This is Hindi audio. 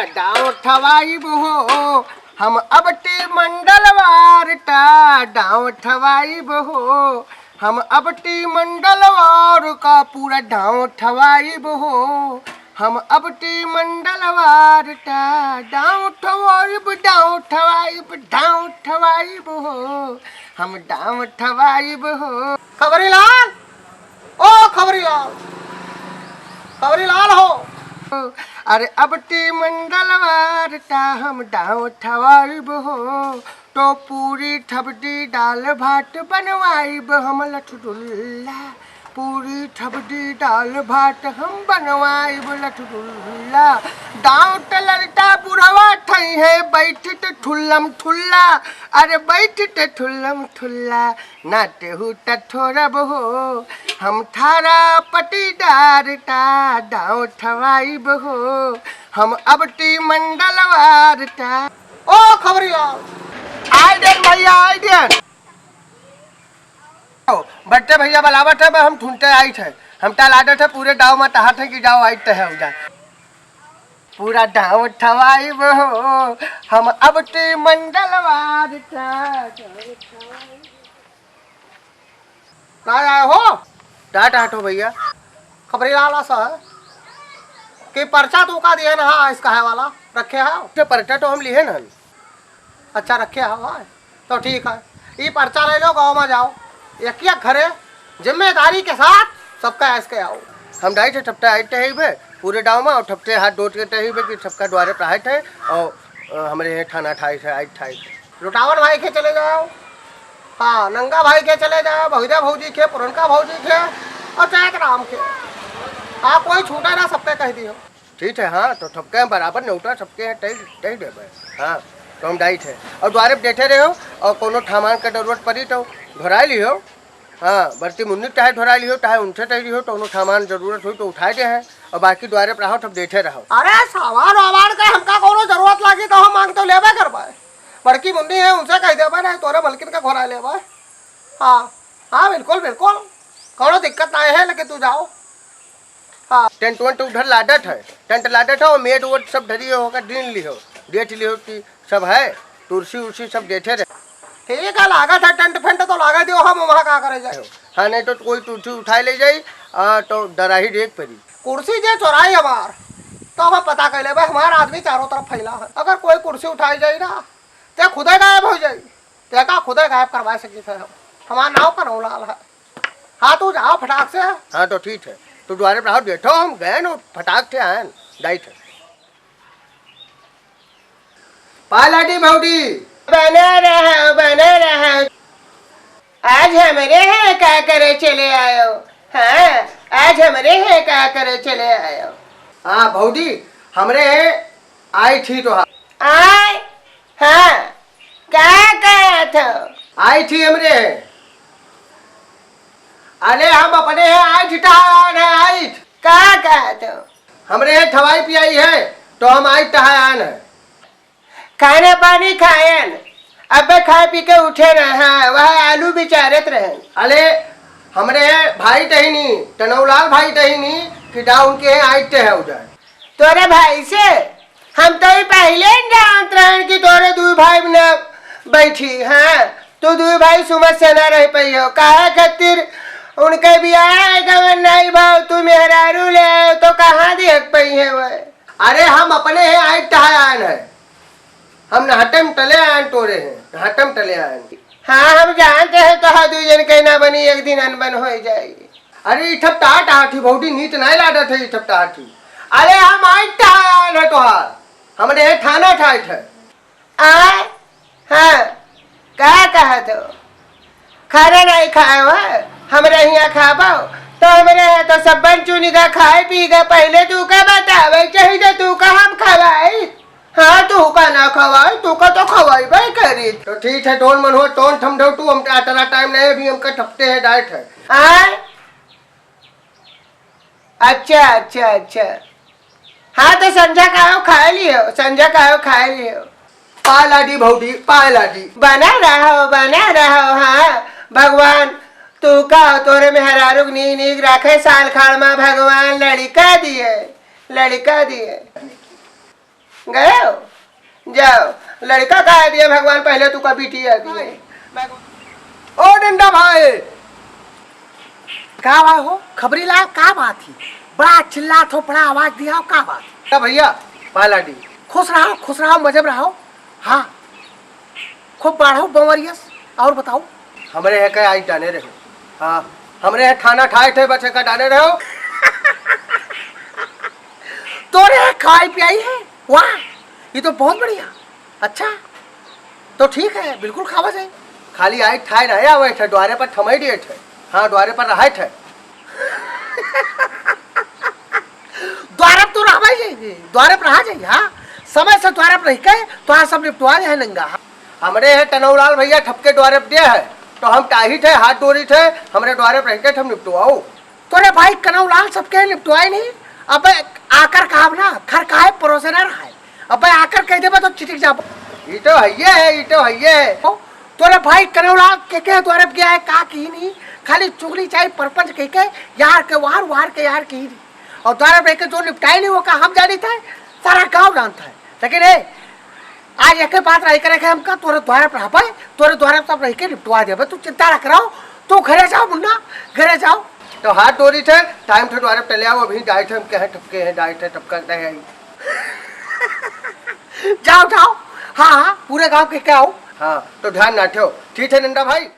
डाव ठवाई बहो हम अब टी मंडलवार टा डाव ठवाई बहो हम अब टी मंडलवार का पूरा डाव ठवाई बहो हम अब टी मंडलवार टा डाव ठवाई बहो हम डाव ठवाई बहो। खबरीलाल ओ खबरीलाल खबरीलाल हो। अरे अब टी मंगलवार टा हम डाव ठवाइब हो तो पूरी थबड़ी दाल भात बनवाइब हम लठडुल्ला पूरी थबड़ी दाल भात हम बनवाइब लठडुल्ला। दाव टललटा बुढ़वा ठई है बैठते ठुल्लम ठुल्ला अरे बैठते ठुल्लम ठुल्ला नाते हुटा थोरब हो हम थारा पटीदार टा दाव ठवाइब हो हम अब टी मंडलवार टा। ओ खबरीलाल आई देन भैया आई देन बट्टे भैया बलावट है हम ढूंढते आई थे हम टालाडे थे पूरे गाँव में तहा थे कि जाओ आई थे उधर पूरा दाव ठवाइब हो हम अब टी मंडलवार टा। आए हो डाट हटो भैया खबरीलाल सर कि पर्चा तो का दिए ना इसका है वाला रखे है पर्चा तो हम लिए ना। अच्छा रखे है तो ठीक है ये पर्चा ले लो गाँव में जाओ एक घरे जिम्मेदारी के साथ सबका ऐसे आओ। हम डाई थे ठपटे आए थे बे पूरे गाँव में और ठपटे हाथ डोट के थे कि सबका द्वारे पढ़ाए थे और हमारे यहाँ थाना ठाई थे आई ठाई लुटावन भाई के चले जाओ हाँ नंगा भाई के चले जाओ भगजा भौजी के पुरनका भौजी के और चैत राम के हाँ कोई छूटा ना सबके कह दियो ठीक है। हाँ तो ठपके बराबर नौटा सबके टही दे हाँ तो हम डाई थे और द्वारे बैठे रहे हो और कोनो सामान का जरूरत पड़ी तो धोराई लियो हाँ बर्ती मुन्नी चाहे धोराई लियो चाहे उनसे तही लियो तो सामान जरूरत हुई तो उठाए दे हैं और बाकी द्वारे पर रहो तब बैठे रहो। अरे सामान वामान का हमका कोनो जरूरत लगी तो हम मांग तो लेबे करवाए बड़की मुन्नी है उनसे कह देबे नहीं तोरे मलकिन का घोरा लेबे हाँ हाँ बिल्कुल बिल्कुल कोनो दिक्कत नहीं है लेकिन तू जाओ। हाँ टेंट वेंट उधर लादत है टेंट लादत है और मेट वोट सब धरी होगा दिन लियो डेट लियो की सब है तुलसी उर्सी सब बैठे रहे ठीक है लागत है टेंट फेंट तो लगा दियो हम वहाँ का करे जाए हाँ नहीं तो कोई तुलसी उठाई ले जाई तो डराही देख पड़ी कुर्सी जे चोराई हमार तो हम पता कर ले भाई हमारा आदमी चारों तरफ फैला है अगर कोई कुर्सी उठाई जाई ना ते खुदे गायब हो जाई ते का खुदे गायब करवा सकी थे हम हमारा नाव का नौलाल है। हाँ तू जाओ फटाक से हाँ तो ठीक है तो द्वारे पर बैठो हम गए न फटाक थे आए डाई थे पालाटी भौडी बने रहे आज हमारे हैं क्या करे चले आयो हाँ आज हमारे हैं क्या करे चले आयो। हाँ भौडी हमरे आई थी तो आए हाँ क्या कहा था आई थी हमरे अरे हम अपने हैं आई थी आई क्या कहा था हमरे हैं ठवाई पियाई है तो हम आई टहायान है खाना पानी खायन अब खा पी के उठे रहे वह आलू बिचारत रहे। अरे हमरे भाई टहनी टनौलाल भाई टहनी कि डाउ उनके हैं आइते है उधर तोरे भाई से हम तो पहले जानते रहे कि तोरे दो भाई न बैठी हाँ तू दो भाई सुमत से न रह पई हो काहे खातिर उनके भी आएगा नहीं भाव तू मेहरारू ले तो कहाँ देख पई है वह। अरे हम अपने हैं आई टहायान है हम हटम टले आयन तोरे हैं हटम टले आयन हाँ हम जानते हैं तो दू जन कहना बनी एक दिन अनबन हो जाएगी। अरे इठप टाटी बहुटी नीत नहीं लादत है इठप टाटी अरे हम आई टहायान है तोहार हमने थाना ठाई थे आए हाँ क्या कहा तो खाना नहीं खाए हुआ हमरे यहाँ खाबो तो हमरे तो सब बन चुनी का खाए पीगा पहले तू का बतावे चाहिए तू का हम खवाई हाँ तू का ना खवाई तू का तो खवाई भाई करी तो ठीक है टोन मन हो टोन थम दो तू हम अतरा टाइम नहीं अभी हमका ठपते है डाइट है आए अच्छा अच्छा अच्छा हाँ तो संजा का खा लियो संजा का खा लियो पालाडी भौडी पालाडी बना रहो हाँ भगवान तू का तोरे में हरारुक नीक रखे साल खाड़ में भगवान लड़का दिए गए हो? जाओ, लड़का का दिया भगवान, पहले तू का बिटिया दिए। ओ डंडा भाई, का भाई हो खबरी लाल, का बात ही बड़ा चिल्लात हो, बड़ा आवाज दिया हो, का बात? क्या भैया पालाडी, खुश रहो मजब रहो। हाँ खूब बढ़ो बवरियस। और बताओ। हमरे है क्या आई डाने रहो। हाँ हमरे है खाना खाए थे, बच्चे का डाने रहो। तोरे खाई पियाई है, वाह ये तो बहुत बढ़िया। अच्छा तो ठीक है, बिल्कुल खावा जाए। खाली आई ठाई रहे आवे थे, द्वारे पर थमई दिए थे। हाँ द्वारे पर रहे थे। द्वारप तो रहा जाइए, द्वारप रहा जाइए। हाँ समय से द्वारप रह के तो हाँ सब निपटवा है नंगा। हमरे है टनौलाल भैया ठपके द्वारे पर दिया है, तो हम टाही थे, हाथ डोरी थे, हमरे द्वारे पर रह के हम निपटवाओ। तोरे भाई कनौलाल सबके निपटवाए नहीं। अब आकर कहा ना खर काहे परोसे ना रहा है। अब आकर कह देबा तो चिटिक जा। ये तो है, ये तो है। तोरे भाई कनौलाल के द्वारे गया है का की नहीं, खाली चुगली चाहे परपंच कह के यार के वार के यार की नहीं। और द्वारे रह के जो निपटाई नहीं वो का हम जानी था, सारा गांव जानता है। लेकिन आज एक बात रही करे हमका तोरे द्वारे पर पाए, तोरे द्वारे सब रह के निपटवा देबे। तू चिंता रख रहा हो, तू घरे जाओ मुन्ना, घरे जाओ। तो हाथ डोरी थे, टाइम थे द्वारे पर चले आओ। अभी डाइट हम क्या है, ठपके हैं, डाइट है, ठपका नहीं आई। जाओ हाँ पूरे गांव के क्या हो। हाँ तो ध्यान ना ठो, ठीक है नंदा भाई।